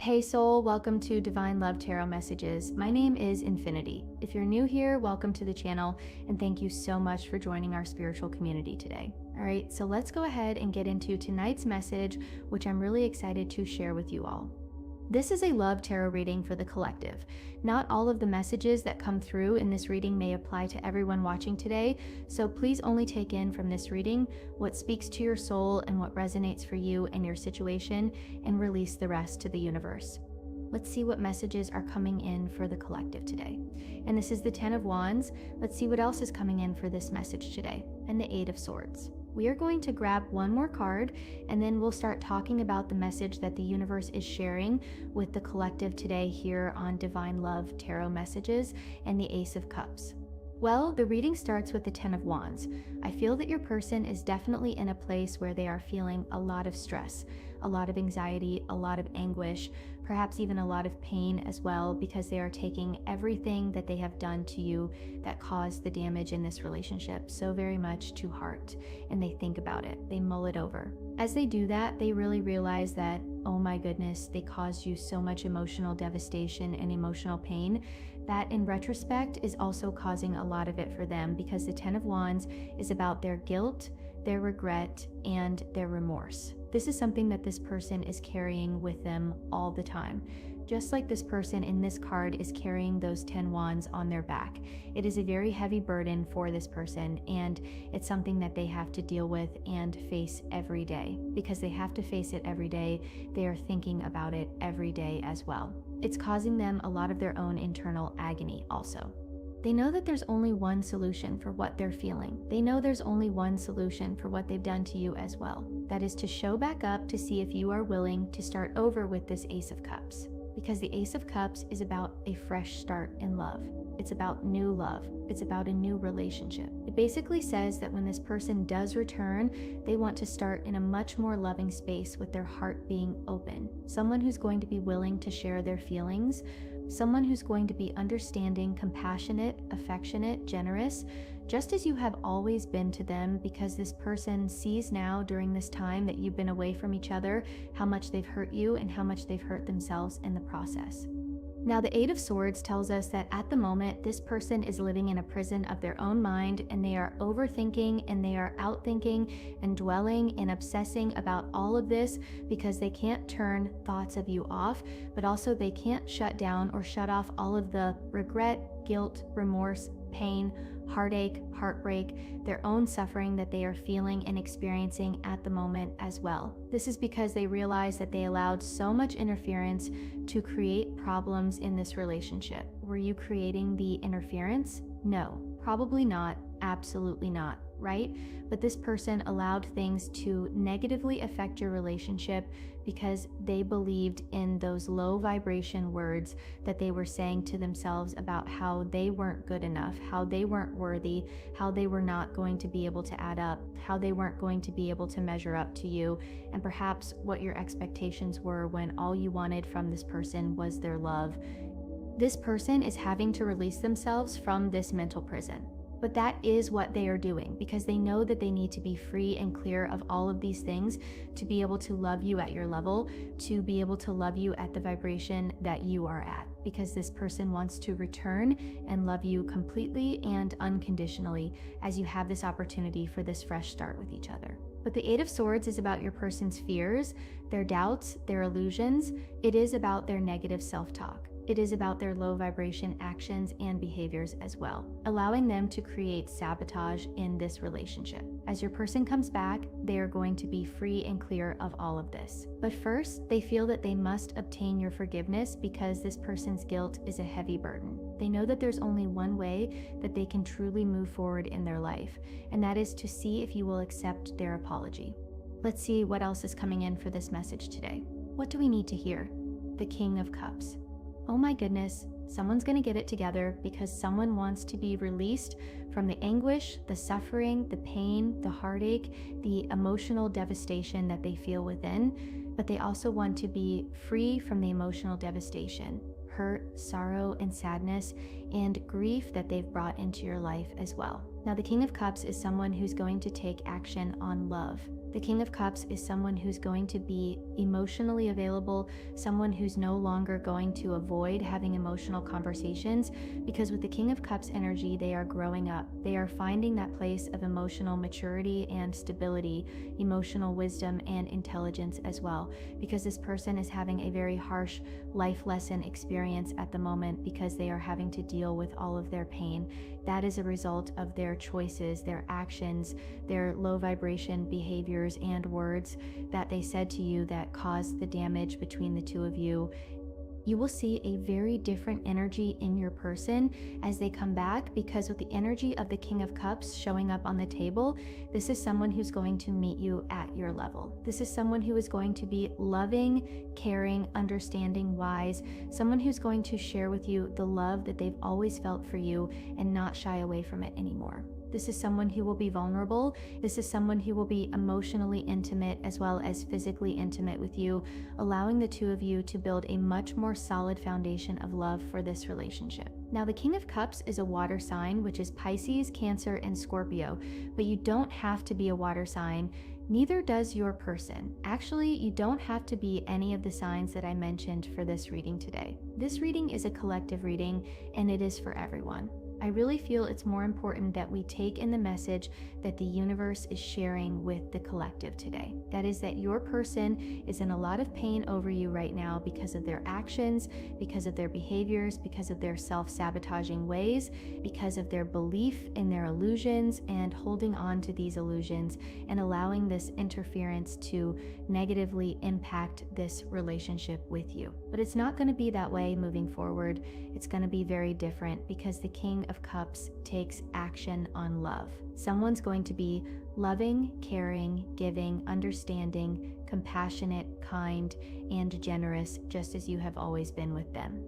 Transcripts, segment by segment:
Hey soul, welcome to Divine Love Tarot Messages. My name is Infinity. If you're new here, welcome to the channel and thank you so much for joining our spiritual community today. All right, so let's go ahead and get into tonight's message, which I'm really excited to share with you all. This is a love tarot reading for the collective. Not all of the messages that come through in this reading may apply to everyone watching today, so please only take in from this reading what speaks to your soul and what resonates for you and your situation, and release the rest to the universe. Let's see what messages are coming in for the collective today. And this is the 10 of Wands. Let's see what else is coming in for this message today, and the 8 of Swords. We are going to grab one more card and then we'll start talking about the message that the universe is sharing with the collective today here on Divine Love Tarot Messages and the Ace of Cups. Well, the reading starts with the 10 of Wands. I feel that your person is definitely in a place where they are feeling a lot of stress, a lot of anxiety, a lot of anguish, perhaps even a lot of pain as well, because they are taking everything that they have done to you that caused the damage in this relationship so very much to heart, and they think about it, they mull it over. As they do that, they really realize that, oh my goodness, they caused you so much emotional devastation and emotional pain that in retrospect is also causing a lot of it for them, because the 10 of Wands is about their guilt, their regret, and their remorse. This is something that this person is carrying with them all the time. Just like this person in this card is carrying those 10 wands on their back. It is a very heavy burden for this person, and it's something that they have to deal with and face every day. Because they have to face it every day, they are thinking about it every day as well. It's causing them a lot of their own internal agony also. They know that there's only one solution for what they're feeling. They know there's only one solution for what they've done to you as well. That is to show back up to see if you are willing to start over with this Ace of Cups. Because the Ace of Cups is about a fresh start in love. It's about new love. It's about a new relationship. It basically says that when this person does return, they want to start in a much more loving space with their heart being open. Someone who's going to be willing to share their feelings, someone who's going to be understanding, compassionate, affectionate, generous, just as you have always been to them, because this person sees now during this time that you've been away from each other how much they've hurt you and how much they've hurt themselves in the process. Now, the 8 of Swords tells us that at the moment, this person is living in a prison of their own mind, and they are overthinking and they are outthinking and dwelling and obsessing about all of this because they can't turn thoughts of you off, but also they can't shut down or shut off all of the regret, guilt, remorse, pain, heartache, heartbreak, their own suffering that they are feeling and experiencing at the moment as well. This is because they realize that they allowed so much interference to create problems in this relationship. Were you creating the interference? No, probably not, absolutely not, right? But this person allowed things to negatively affect your relationship because they believed in those low vibration words that they were saying to themselves about how they weren't good enough, how they weren't worthy, how they were not going to be able to add up, how they weren't going to be able to measure up to you, and perhaps what your expectations were when all you wanted from this person was their love. This person is having to release themselves from this mental prison. But that is what they are doing, because they know that they need to be free and clear of all of these things to be able to love you at your level, to be able to love you at the vibration that you are at, because this person wants to return and love you completely and unconditionally as you have this opportunity for this fresh start with each other. But the 8 of Swords is about your person's fears, their doubts, their illusions. It is about their negative self-talk. It is about their low vibration actions and behaviors as well, allowing them to create sabotage in this relationship. As your person comes back, they are going to be free and clear of all of this. But first, they feel that they must obtain your forgiveness because this person's guilt is a heavy burden. They know that there's only one way that they can truly move forward in their life, and that is to see if you will accept their apology. Let's see what else is coming in for this message today. What do we need to hear? The King of Cups. Oh my goodness, someone's going to get it together because someone wants to be released from the anguish, the suffering, the pain, the heartache, the emotional devastation that they feel within, but they also want to be free from the emotional devastation, hurt, sorrow, and sadness, and grief that they've brought into your life as well. Now, the King of Cups is someone who's going to take action on love. The King of Cups is someone who's going to be emotionally available, someone who's no longer going to avoid having emotional conversations, because with the King of Cups energy, they are growing up. They are finding that place of emotional maturity and stability, emotional wisdom and intelligence as well, because this person is having a very harsh life lesson experience at the moment because they are having to deal with all of their pain. That is a result of their choices, their actions, their low vibration behaviors and words that they said to you that caused the damage between the two of you. You will see a very different energy in your person as they come back, because with the energy of the King of Cups showing up on the table, this is someone who's going to meet you at your level. This is someone who is going to be loving, caring, understanding, wise, someone who's going to share with you the love that they've always felt for you and not shy away from it anymore. This is someone who will be vulnerable. This is someone who will be emotionally intimate as well as physically intimate with you, allowing the two of you to build a much more solid foundation of love for this relationship. Now, the King of Cups is a water sign, which is Pisces, Cancer, and Scorpio, but you don't have to be a water sign. Neither does your person. Actually, you don't have to be any of the signs that I mentioned for this reading today. This reading is a collective reading, and it is for everyone. I really feel it's more important that we take in the message that the universe is sharing with the collective today. That is that your person is in a lot of pain over you right now because of their actions, because of their behaviors, because of their self-sabotaging ways, because of their belief in their illusions and holding on to these illusions and allowing this interference to negatively impact this relationship with you. But it's not going to be that way moving forward. It's going to be very different because the King of Cups takes action on love. Someone's going to be loving, caring, giving, understanding, compassionate, kind, and generous, just as you have always been with them.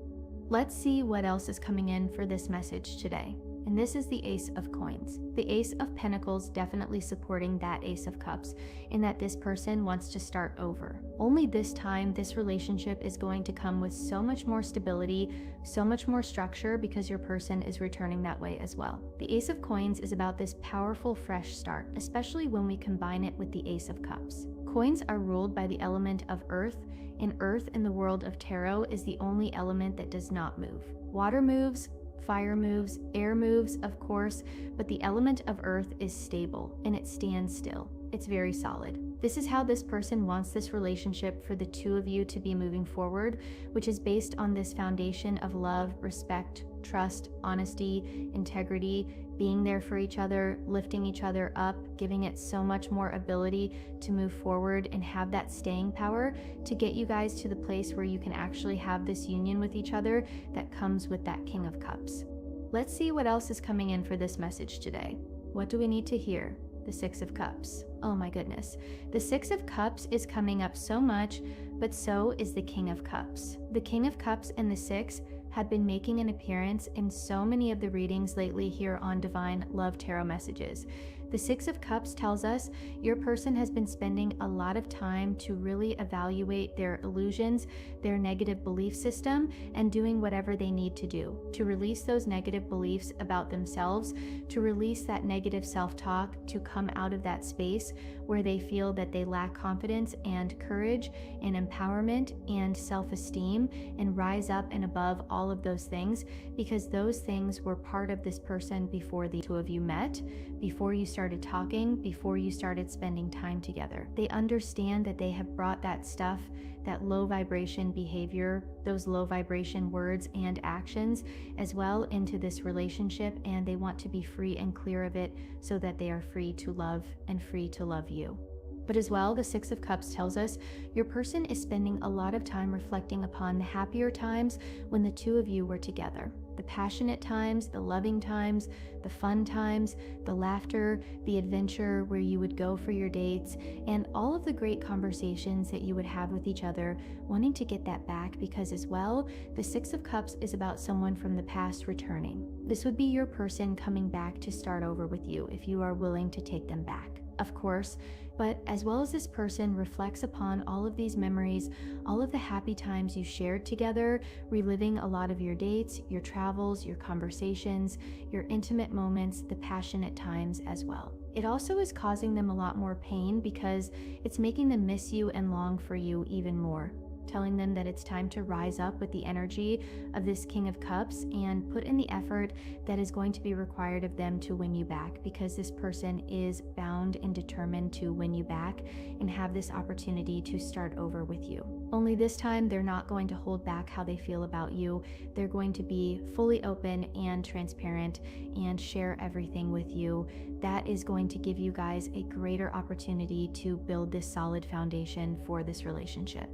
Let's see what else is coming in for this message today. And this is the Ace of Coins. The Ace of Pentacles definitely supporting that Ace of Cups in that this person wants to start over. Only this time, this relationship is going to come with so much more stability, so much more structure, because your person is returning that way as well. The Ace of Coins is about this powerful fresh start, especially when we combine it with the Ace of Cups. Coins are ruled by the element of earth, and earth in the world of tarot is the only element that does not move. Water moves, fire moves, air moves, of course, but the element of earth is stable and it stands still. It's very solid. This is how this person wants this relationship for the two of you to be moving forward, which is based on this foundation of love, respect, trust, honesty, integrity, being there for each other, lifting each other up, giving it so much more ability to move forward and have that staying power to get you guys to the place where you can actually have this union with each other that comes with that King of Cups. Let's see what else is coming in for this message today. What do we need to hear? The Six of Cups. Oh my goodness. The Six of Cups is coming up so much, but so is the King of Cups. The King of Cups and the Six had been making an appearance in so many of the readings lately here on Divine Love Tarot Messages. The Six of Cups tells us your person has been spending a lot of time to really evaluate their illusions, their negative belief system, and doing whatever they need to do to release those negative beliefs about themselves, to release that negative self-talk, to come out of that space where they feel that they lack confidence and courage and empowerment and self-esteem, and rise up and above all of those things, because those things were part of this person before the two of you met, before you started talking, before you started spending time together. They understand that they have brought that stuff, that low vibration behavior, those low vibration words and actions as well into this relationship, and they want to be free and clear of it so that they are free to love and free to love you. But as well, the Six of Cups tells us your person is spending a lot of time reflecting upon the happier times when the two of you were together. The passionate times, the loving times, the fun times, the laughter, the adventure where you would go for your dates, and all of the great conversations that you would have with each other, wanting to get that back, because as well, the Six of Cups is about someone from the past returning. This would be your person coming back to start over with you if you are willing to take them back. of course, but as well as this person reflects upon all of these memories, all of the happy times you shared together, reliving a lot of your dates, your travels, your conversations, your intimate moments, the passionate times as well. It also is causing them a lot more pain because it's making them miss you and long for you even more, telling them that it's time to rise up with the energy of this King of Cups and put in the effort that is going to be required of them to win you back, because this person is bound and determined to win you back and have this opportunity to start over with you. Only this time, they're not going to hold back how they feel about you. They're going to be fully open and transparent and share everything with you. That is going to give you guys a greater opportunity to build this solid foundation for this relationship.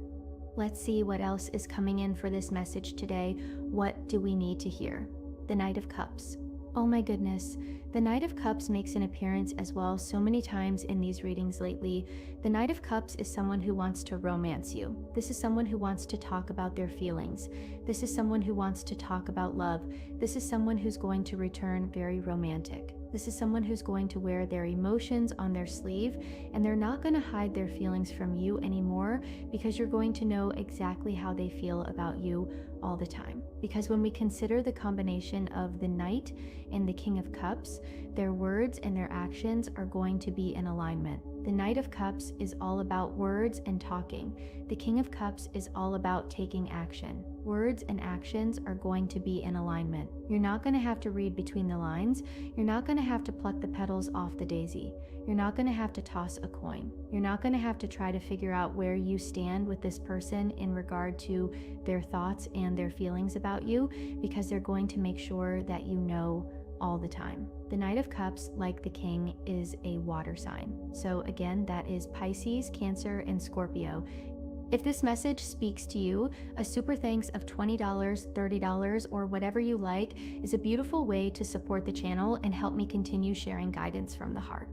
Let's see what else is coming in for this message today. What do we need to hear? The Knight of Cups. Oh my goodness. The Knight of Cups makes an appearance as well so many times in these readings lately. The Knight of Cups is someone who wants to romance you. This is someone who wants to talk about their feelings. This is someone who wants to talk about love. This is someone who's going to return very romantic. This is someone who's going to wear their emotions on their sleeve, and they're not going to hide their feelings from you anymore, because you're going to know exactly how they feel about you all the time. Because when we consider the combination of the Knight and the King of Cups, their words and their actions are going to be in alignment. The Knight of Cups is all about words and talking. The King of Cups is all about taking action. Words and actions are going to be in alignment. You're not going to have to read between the lines. You're not going to have to pluck the petals off the daisy. You're not going to have to toss a coin. You're not going to have to try to figure out where you stand with this person in regard to their thoughts and their feelings about you, because they're going to make sure that you know all the time. The Knight of Cups, like the King, is a water sign. So again, that is Pisces, Cancer, and Scorpio. If this message speaks to you, a super thanks of $20, $30, or whatever you like is a beautiful way to support the channel and help me continue sharing guidance from the heart.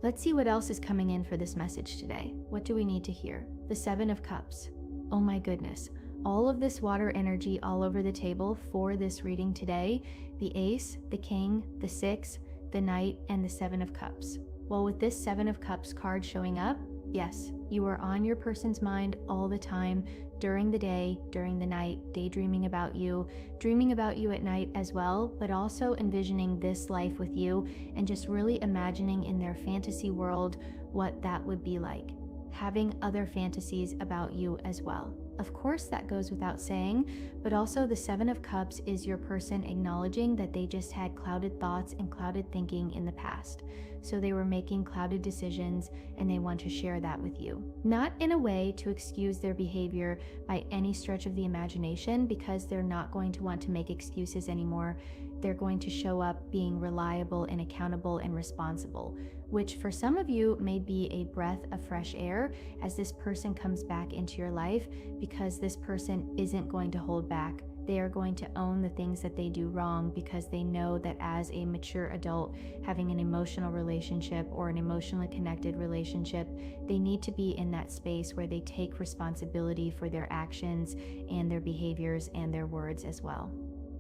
Let's see what else is coming in for this message today. What do we need to hear? The Seven of Cups. Oh my goodness. All of this water energy all over the table for this reading today. The Ace, the King, the Six, the Knight, and the Seven of Cups. Well, with this Seven of Cups card showing up, yes, you are on your person's mind all the time, during the day, during the night, daydreaming about you, dreaming about you at night as well, but also envisioning this life with you and just really imagining in their fantasy world what that would be like. Having other fantasies about you as well. Of course, that goes without saying, but also the Seven of Cups is your person acknowledging that they just had clouded thoughts and clouded thinking in the past. So they were making clouded decisions and they want to share that with you. Not in a way to excuse their behavior by any stretch of the imagination, because they're not going to want to make excuses anymore. They're going to show up being reliable and accountable and responsible, which for some of you may be a breath of fresh air as this person comes back into your life, because this person isn't going to hold back. They are going to own the things that they do wrong, because they know that as a mature adult having an emotional relationship or an emotionally connected relationship, they need to be in that space where they take responsibility for their actions and their behaviors and their words as well.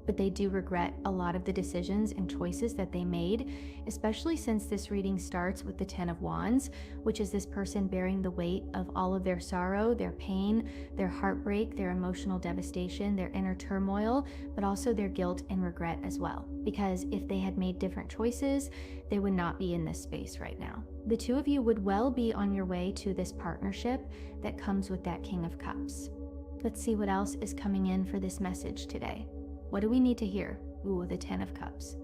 But they do regret a lot of the decisions and choices that they made, especially since this reading starts with the Ten of Wands, which is this person bearing the weight of all of their sorrow, their pain, their heartbreak, their emotional devastation, their inner turmoil, but also their guilt and regret as well. Because if they had made different choices, they would not be in this space right now. The two of you would well be on your way to this partnership that comes with that King of Cups. Let's see what else is coming in for this message today. What do we need to hear? Ooh, the Ten of Cups.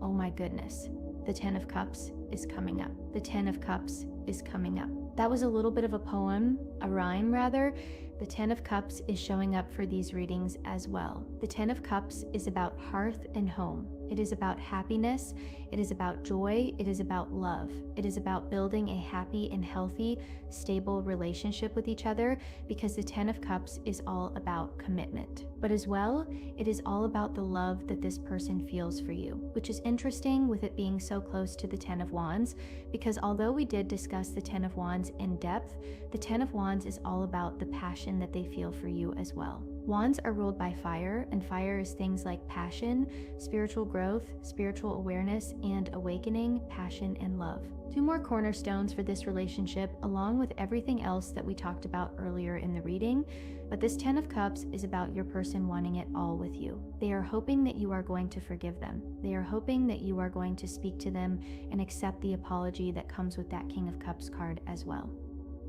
Oh my goodness. The Ten of Cups is coming up. The Ten of Cups is coming up. That was a little bit of a poem, a rhyme rather. The Ten of Cups is showing up for these readings as well. The Ten of Cups is about hearth and home. It is about happiness. It is about joy. It is about love. It is about building a happy and healthy, stable relationship with each other, because the Ten of Cups is all about commitment. But as well, it is all about the love that this person feels for you, which is interesting with it being so close to the Ten of Wands, because although we did discuss the Ten of Wands in depth, the Ten of Wands is all about the passion that they feel for you as well. Wands are ruled by fire, and fire is things like passion, spiritual growth, spiritual awareness, and awakening, passion, and love. Two more cornerstones for this relationship, along with everything else that we talked about earlier in the reading. But this 10 of Cups is about your person wanting it all with you. They are hoping that you are going to forgive them. They are hoping that you are going to speak to them and accept the apology that comes with that King of Cups card as well.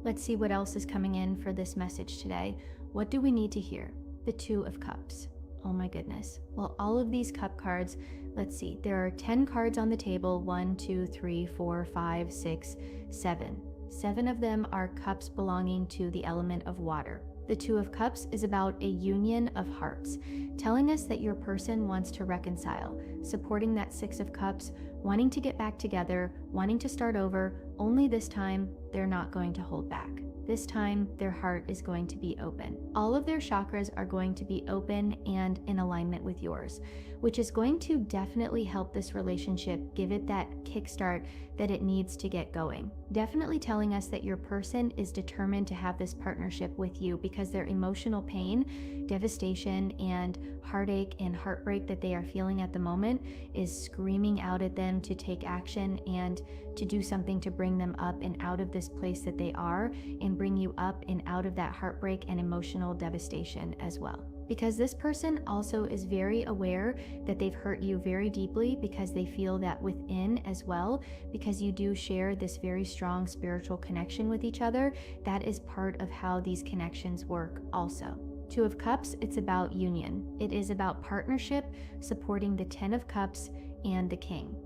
Let's see what else is coming in for this message today. What do we need to hear? The Two of Cups. Oh my goodness. Well, all of these cup cards, let's see, there are 10 cards on the table. 1, 2, 3, 4, 5, 6, 7. 7 of them are cups belonging to the element of water. The Two of Cups is about a union of hearts, telling us that your person wants to reconcile, supporting that Six of Cups, wanting to get back together, wanting to start over, only this time they're not going to hold back. This time, their heart is going to be open. All of their chakras are going to be open and in alignment with yours, which is going to definitely help this relationship give it that kickstart that it needs to get going. Definitely telling us that your person is determined to have this partnership with you because their emotional pain, devastation, and heartache and heartbreak that they are feeling at the moment is screaming out at them to take action and to do something to bring them up and out of this place that they are and bring you up and out of that heartbreak and emotional devastation as well. Because this person also is very aware that they've hurt you very deeply because they feel that within as well, because you do share this very strong spiritual connection with each other. That is part of how these connections work also. Two of Cups, it's about union. It is about partnership, supporting the 10 of Cups and the King.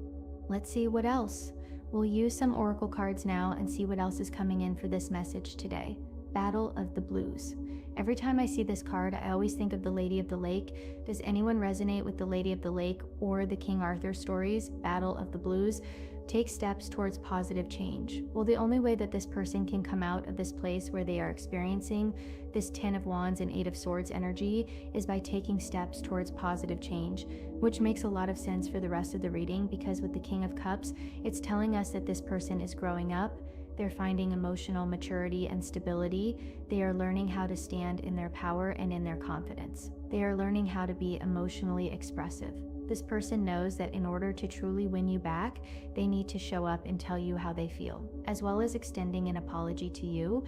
Let's see what else. We'll use some oracle cards now and see what else is coming in for this message today. Battle of the Blues. Every time I see this card, I always think of the Lady of the Lake. Does anyone resonate with the Lady of the Lake or the King Arthur stories? Battle of the Blues. Take steps towards positive change. Well, the only way that this person can come out of this place where they are experiencing this 10 of Wands and 8 of Swords energy is by taking steps towards positive change, which makes a lot of sense for the rest of the reading because with the King of Cups, it's telling us that this person is growing up. They're finding emotional maturity and stability. They are learning how to stand in their power and in their confidence. They are learning how to be emotionally expressive. This person knows that in order to truly win you back, they need to show up and tell you how they feel, as well as extending an apology to you.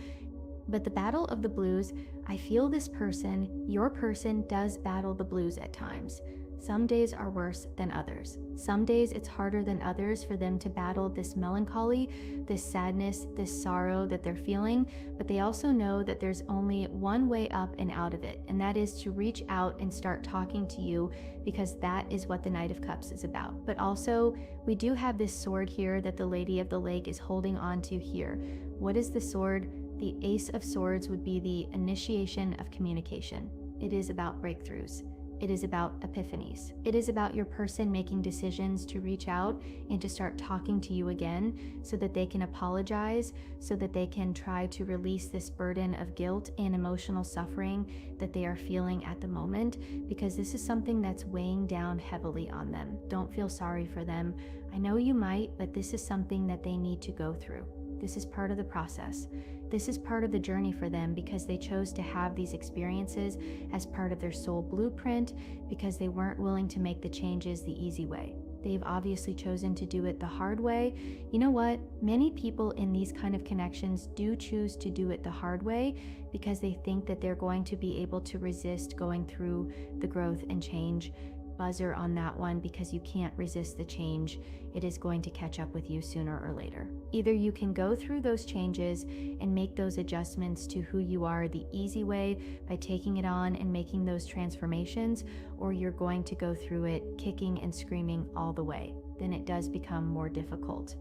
But the Battle of the Blues, I feel this person, your person, does battle the blues at times. Some days are worse than others. Some days it's harder than others for them to battle this melancholy, this sadness, this sorrow that they're feeling, but they also know that there's only one way up and out of it, and that is to reach out and start talking to you because that is what the Knight of Cups is about. But also, we do have this sword here that the Lady of the Lake is holding on to here. What is the sword? The Ace of Swords would be the initiation of communication. It is about breakthroughs. It is about epiphanies. It is about your person making decisions to reach out and to start talking to you again so that they can apologize, so that they can try to release this burden of guilt and emotional suffering that they are feeling at the moment, because this is something that's weighing down heavily on them. Don't feel sorry for them. I know you might, but this is something that they need to go through. This is part of the process. This is part of the journey for them because they chose to have these experiences as part of their soul blueprint because they weren't willing to make the changes the easy way. They've obviously chosen to do it the hard way. You know what? Many people in these kind of connections do choose to do it the hard way because they think that they're going to be able to resist going through the growth and change. Buzzer on that one, because you can't resist the change. It is going to catch up with you sooner or later. Either you can go through those changes and make those adjustments to who you are the easy way by taking it on and making those transformations, or you're going to go through it kicking and screaming all the way. Then it does become more difficult.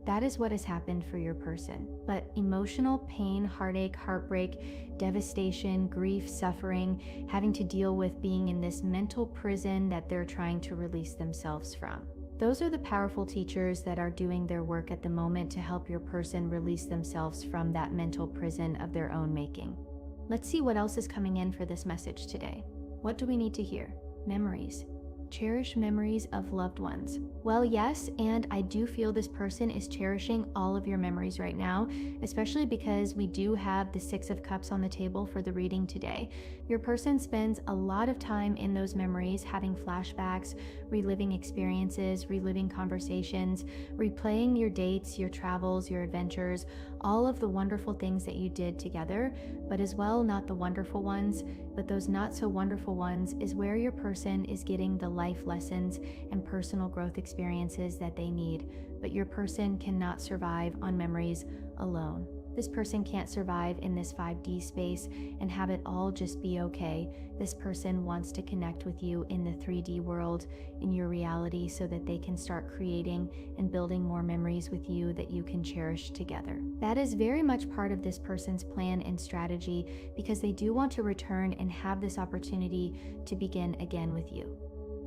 That is what has happened for your person. But emotional pain, heartache, heartbreak, devastation, grief, suffering, having to deal with being in this mental prison that they're trying to release themselves from. Those are the powerful teachers that are doing their work at the moment to help your person release themselves from that mental prison of their own making. Let's see what else is coming in for this message today. What do we need to hear? Memories. cherish memories of loved ones. Well, yes, and I do feel this person is cherishing all of your memories right now, especially because we do have the Six of Cups on the table for the reading today. Your person spends a lot of time in those memories, having flashbacks, reliving experiences, reliving conversations, replaying your dates, your travels, your adventures, all of the wonderful things that you did together, but as well, not the wonderful ones, but those not so wonderful ones is where your person is getting the life lessons and personal growth experiences that they need. But your person cannot survive on memories alone. This person can't survive in this 5D space and have it all just be okay. This person wants to connect with you in the 3D world, in your reality, so that they can start creating and building more memories with you that you can cherish together. That is very much part of this person's plan and strategy, because they do want to return and have this opportunity to begin again with you.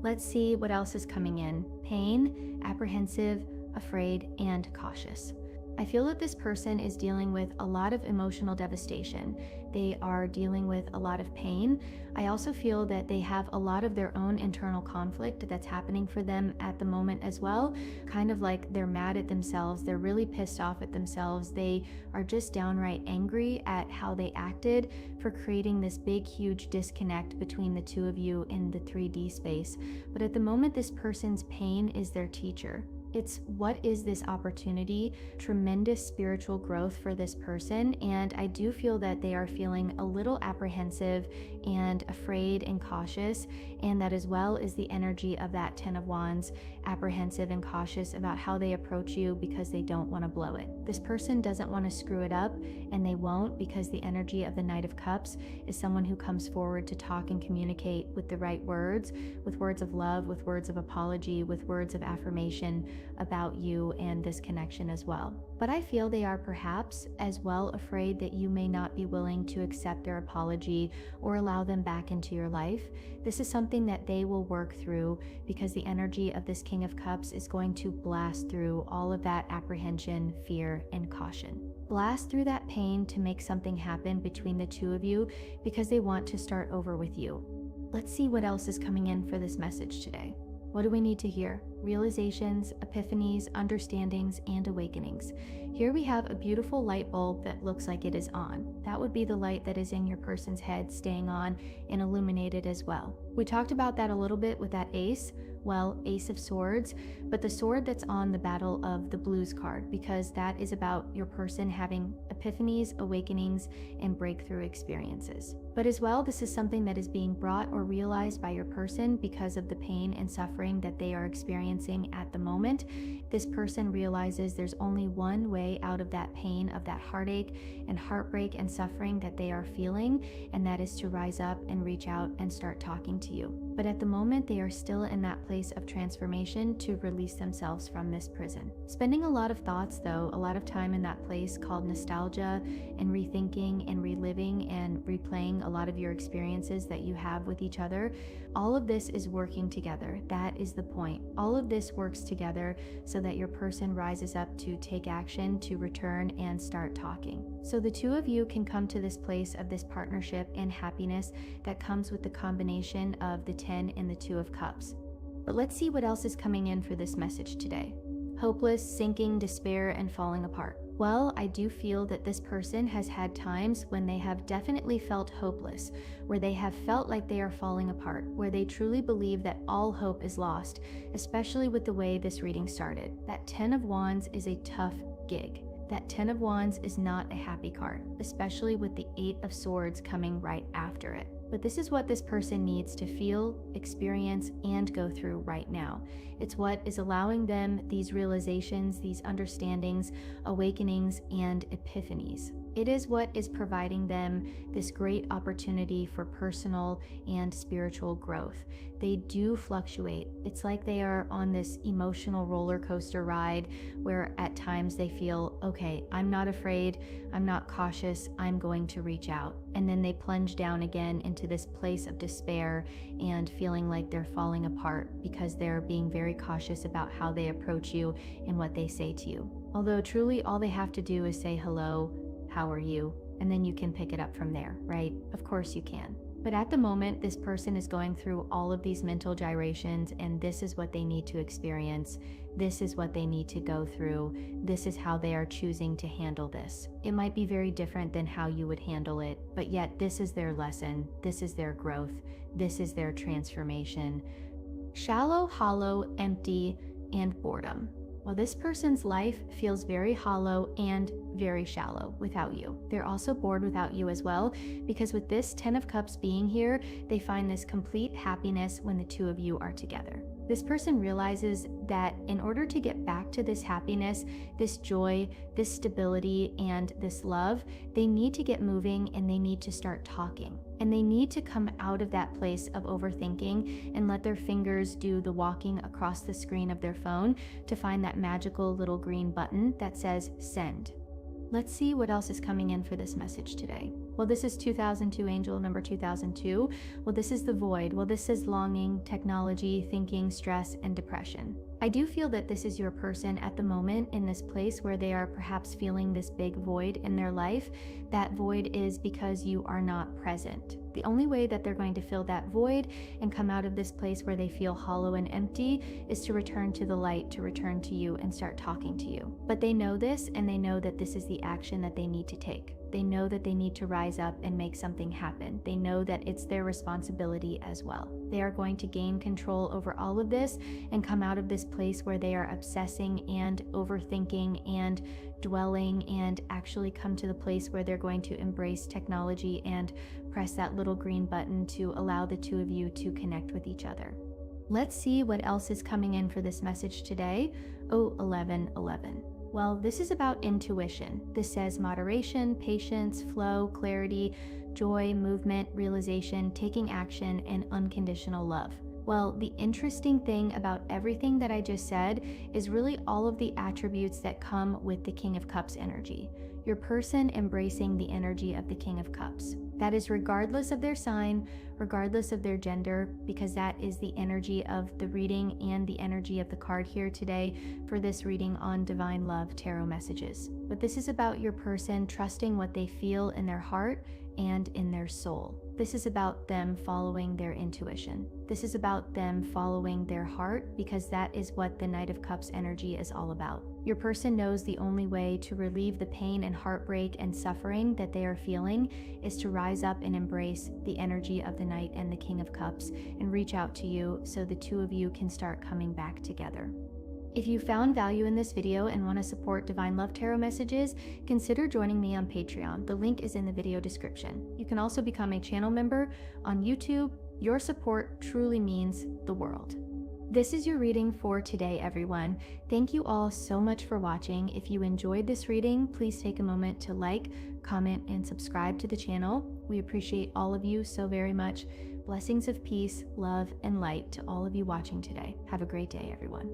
Let's see what else is coming in. Pain, apprehensive, afraid, and cautious. I feel that this person is dealing with a lot of emotional devastation. They are dealing with a lot of pain. I also feel that they have a lot of their own internal conflict that's happening for them at the moment as well. Kind of like they're mad at themselves. They're really pissed off at themselves. They are just downright angry at how they acted for creating this big, huge disconnect between the two of you in the 3D space. But at the moment, this person's pain is their teacher. It's what is this opportunity, tremendous spiritual growth for this person, and I do feel that they are feeling a little apprehensive and afraid and cautious, and that as well is the energy of that 10 of Wands, apprehensive and cautious about how they approach you because they don't want to blow it. This person doesn't want to screw it up, and they won't, because the energy of the Knight of Cups is someone who comes forward to talk and communicate with the right words, with words of love, with words of apology, with words of affirmation about you and this connection as well. But I feel they are perhaps as well afraid that you may not be willing to accept their apology or allow them back into your life. This is something that they will work through, because the energy of this King of Cups is going to blast through all of that apprehension, fear, and caution. Blast through that pain to make something happen between the two of you, because they want to start over with you. Let's see what else is coming in for this message today. What do we need to hear? Realizations, epiphanies, understandings, and awakenings. Here we have a beautiful light bulb that looks like it is on. That would be the light that is in your person's head staying on and illuminated as well. We talked about that a little bit with that ace. Well, Ace of Swords, but the sword that's on the Battle of the Blues card, because that is about your person having epiphanies, awakenings, and breakthrough experiences. But as well, this is something that is being brought or realized by your person because of the pain and suffering that they are experiencing at the moment. This person realizes there's only one way out of that pain, of that heartache and heartbreak and suffering that they are feeling, and that is to rise up and reach out and start talking to you. But at the moment, they are still in that place of transformation to release themselves from this prison. Spending a lot of thoughts, though, a lot of time in that place called nostalgia, and rethinking and reliving and replaying a lot of your experiences that you have with each other. All of this is working together. That is the point. All of this works together so that your person rises up to take action, to return and start talking. So the two of you can come to this place of this partnership and happiness that comes with the combination of the 10 and the 2 of Cups. But let's see what else is coming in for this message today. Hopeless, sinking, despair, and falling apart. Well, I do feel that this person has had times when they have definitely felt hopeless, where they have felt like they are falling apart, where they truly believe that all hope is lost, especially with the way this reading started. That 10 of Wands is a tough gig. That 10 of Wands is not a happy card, especially with the 8 of Swords coming right after it. But this is what this person needs to feel, experience, and go through right now. It's what is allowing them these realizations, these understandings, awakenings, and epiphanies. It is what is providing them this great opportunity for personal and spiritual growth. They do fluctuate. It's like they are on this emotional roller coaster ride where at times they feel, okay, I'm not afraid, I'm not cautious, I'm going to reach out. And then they plunge down again into this place of despair and feeling like they're falling apart because they're being very cautious about how they approach you and what they say to you. Although truly all they have to do is say hello, how are you? And then you can pick it up from there, right? Of course you can. But at the moment, this person is going through all of these mental gyrations, and this is what they need to experience. This is what they need to go through. This is how they are choosing to handle this. It might be very different than how you would handle it, but yet this is their lesson. This is their growth. This is their transformation. Shallow, hollow, empty, and boredom. Well, this person's life feels very hollow and very shallow without you. They're also bored without you as well, because with this 10 of Cups being here, they find this complete happiness when the two of you are together. This person realizes that in order to get back to this happiness, this joy, this stability, and this love, they need to get moving and they need to start talking. And they need to come out of that place of overthinking and let their fingers do the walking across the screen of their phone to find that magical little green button that says send. Let's see what else is coming in for this message today. Well, this is 2002 angel number 2002. Well, this is the void. Well, this is longing, technology, thinking, stress, and depression. I do feel that this is your person at the moment in this place where they are perhaps feeling this big void in their life. That void is because you are not present. The only way that they're going to fill that void and come out of this place where they feel hollow and empty is to return to the light, to return to you and start talking to you. But they know this, and they know that this is the action that they need to take. They know that they need to rise up and make something happen. They know that it's their responsibility as well. They are going to gain control over all of this and come out of this place where they are obsessing and overthinking and dwelling, and actually come to the place where they're going to embrace technology and press that little green button to allow the two of you to connect with each other. Let's see what else is coming in for this message today. Oh, 1111. Well, this is about intuition. This says moderation, patience, flow, clarity, joy, movement, realization, taking action, and unconditional love. Well, the interesting thing about everything that I just said is really all of the attributes that come with the King of Cups energy. Your person embracing the energy of the King of Cups. That is regardless of their sign, regardless of their gender, because that is the energy of the reading and the energy of the card here today for this reading on Divine Love Tarot Messages. But this is about your person trusting what they feel in their heart and in their soul. This is about them following their intuition. This is about them following their heart, because that is what the Knight of Cups energy is all about. Your person knows the only way to relieve the pain and heartbreak and suffering that they are feeling is to rise up and embrace the energy of the Knight and the King of Cups and reach out to you so the two of you can start coming back together. If you found value in this video and want to support Divine Love Tarot Messages, consider joining me on Patreon. The link is in the video description. You can also become a channel member on YouTube. Your support truly means the world. This is your reading for today, everyone. Thank you all so much for watching. If you enjoyed this reading, please take a moment to like, comment, and subscribe to the channel. We appreciate all of you so very much. Blessings of peace, love, and light to all of you watching today. Have a great day, everyone.